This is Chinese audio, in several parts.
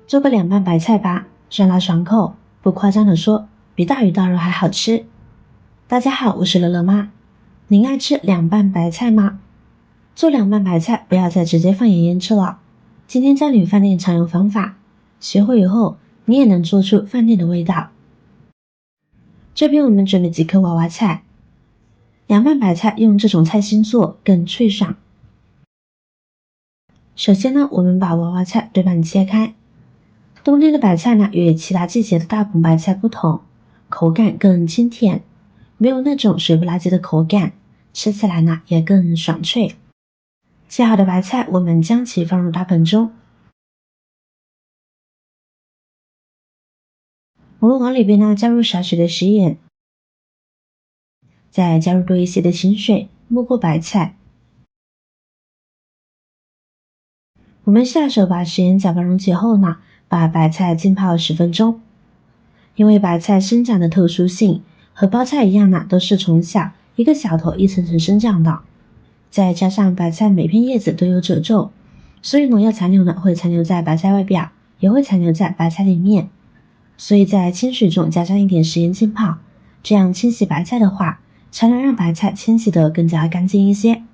做个凉拌白菜吧，酸辣爽口，不夸张的说，比大鱼大肉还好吃。大家好，我是乐乐妈。您爱吃凉拌白菜吗？做凉拌白菜不要再直接放盐腌制了。今天教你饭店常用方法，学会以后你也能做出饭店的味道。这边我们准备几颗娃娃菜，凉拌白菜用这种菜心做更脆爽。首先呢，我们把娃娃菜对半切开。冬天的白菜呢，与其他季节的大棚白菜不同，口感更清甜，没有那种水不拉几的口感，吃起来呢也更爽脆。切好的白菜，我们将其放入大盆中，我们往里边呢加入少许的食盐，再加入多一些的清水，没过白菜。我们下手把食盐搅拌溶解后呢，把白菜浸泡10分钟。因为白菜生长的特殊性，和包菜一样呢，都是从小一个小头一层层生长的。再加上白菜每片叶子都有褶皱，所以农药残留呢会残留在白菜外表，也会残留在白菜里面。所以在清水中加上一点食盐浸泡，这样清洗白菜的话，才能让白菜清洗得更加干净一些。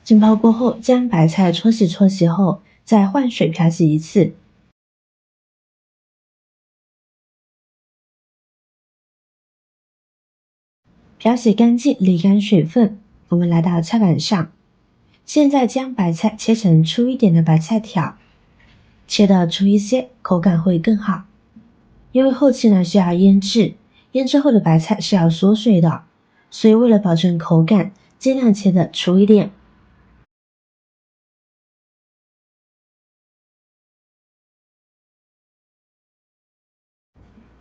浸泡过后，将白菜搓洗后，再换水漂洗一次。漂洗干净，沥干水分。我们来到菜板上，现在将白菜切成粗一点的白菜条，切得粗一些，口感会更好。因为后期呢需要腌制，腌制后的白菜是要缩水的，所以为了保证口感，尽量切得粗一点。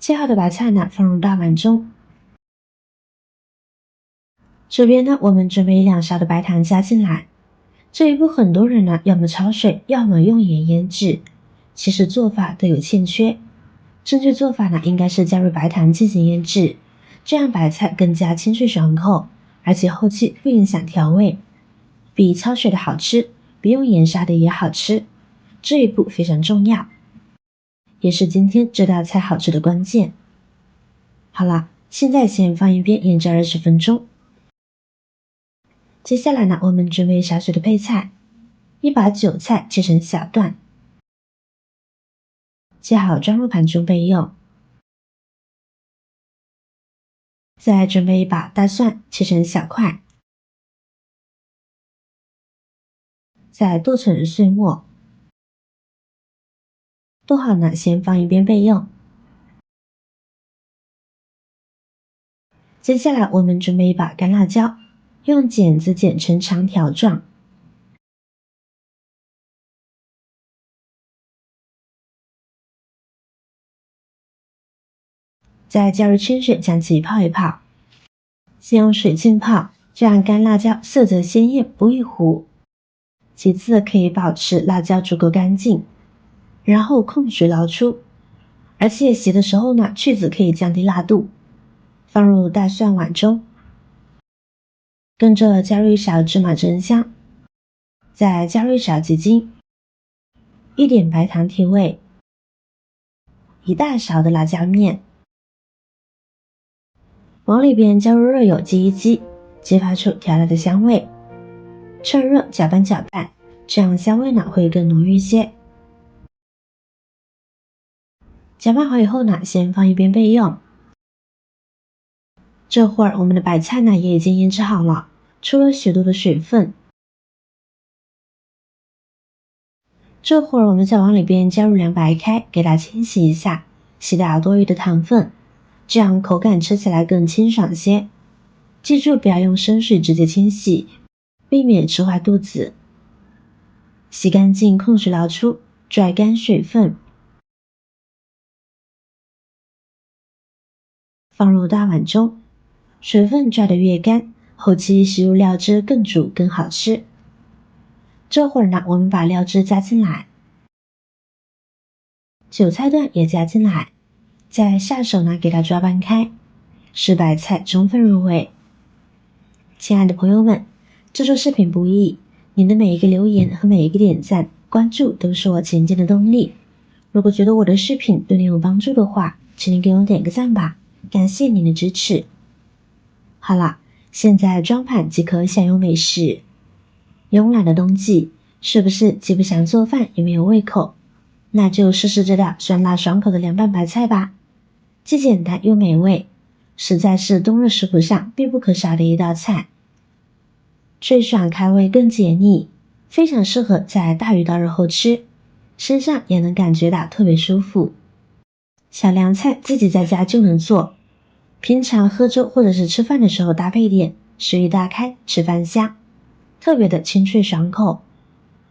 切好的白菜呢放入大碗中。这边呢，我们准备2勺的白糖加进来。这一步很多人呢，要么焯水，要么用盐腌制，其实做法都有欠缺。正确做法呢，应该是加入白糖进行腌制，这样白菜更加清脆爽口，而且后期不影响调味，比焯水的好吃，比用盐杀的也好吃。这一步非常重要，也是今天这道菜好吃的关键。好了，现在先放一边腌制20分钟。接下来呢，我们准备少许的配菜，一把韭菜切成小段，切好装入盘中备用。再准备一把大蒜，切成小块，再剁成碎末。剁好呢，先放一边备用。接下来我们准备一把干辣椒，用剪子剪成长条状。再加入清水将其泡一泡，先用水浸泡，这样干辣椒色泽鲜艳，不易糊。其次可以保持辣椒足够干净，然后控水捞出，而且洗的时候呢，去籽可以降低辣度。放入大蒜碗中，跟着加入1勺芝麻蒸香，再加入1勺鸡精，一点白糖提味，1大勺的辣椒面。往里边加入热油激一激，激发出调料的香味。趁热搅拌搅拌，这样香味呢会更浓郁一些。搅拌好以后呢，先放一边备用。这会儿我们的白菜呢也已经腌制好了，出了许多的水分。这会儿我们再往里边加入凉白开，给它清洗一下，洗掉多余的糖分，这样口感吃起来更清爽些。记住不要用生水直接清洗，避免吃坏肚子。洗干净，控水捞出，拽干水分，放入大碗中。水分拽得越干，后期吸入料汁更煮更好吃。这会儿呢，我们把料汁加进来，韭菜段也加进来，再下手呢给它抓拌开，使白菜充分入味。亲爱的朋友们，制作视频不易，您的每一个留言和每一个点赞关注都是我前进的动力。如果觉得我的视频对你有帮助的话，请你给我点个赞吧，感谢您的支持。好了，现在装盘即可享用美食。慵懒的冬季，是不是既不想做饭也没有胃口？那就试试这道酸辣爽口的凉拌白菜吧，既简单又美味，实在是冬日食谱上必不可少的一道菜。脆爽开胃更解腻，非常适合在大鱼大肉后吃，身上也能感觉到特别舒服。小凉菜自己在家就能做，平常喝粥或者是吃饭的时候搭配点，食欲大开，吃饭香，特别的清脆爽口，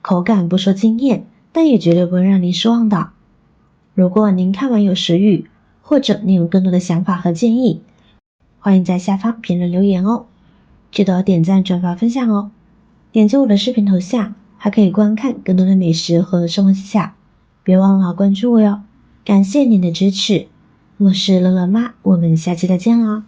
口感不说惊艳，但也绝对不会让您失望的。如果您看完有食欲，或者您有更多的想法和建议，欢迎在下方评论留言哦，记得点赞、转发、分享哦。点击我的视频头像，还可以观看更多的美食和生活技巧，别忘了关注我哟。感谢您的支持，我是乐乐妈，我们下期再见啦。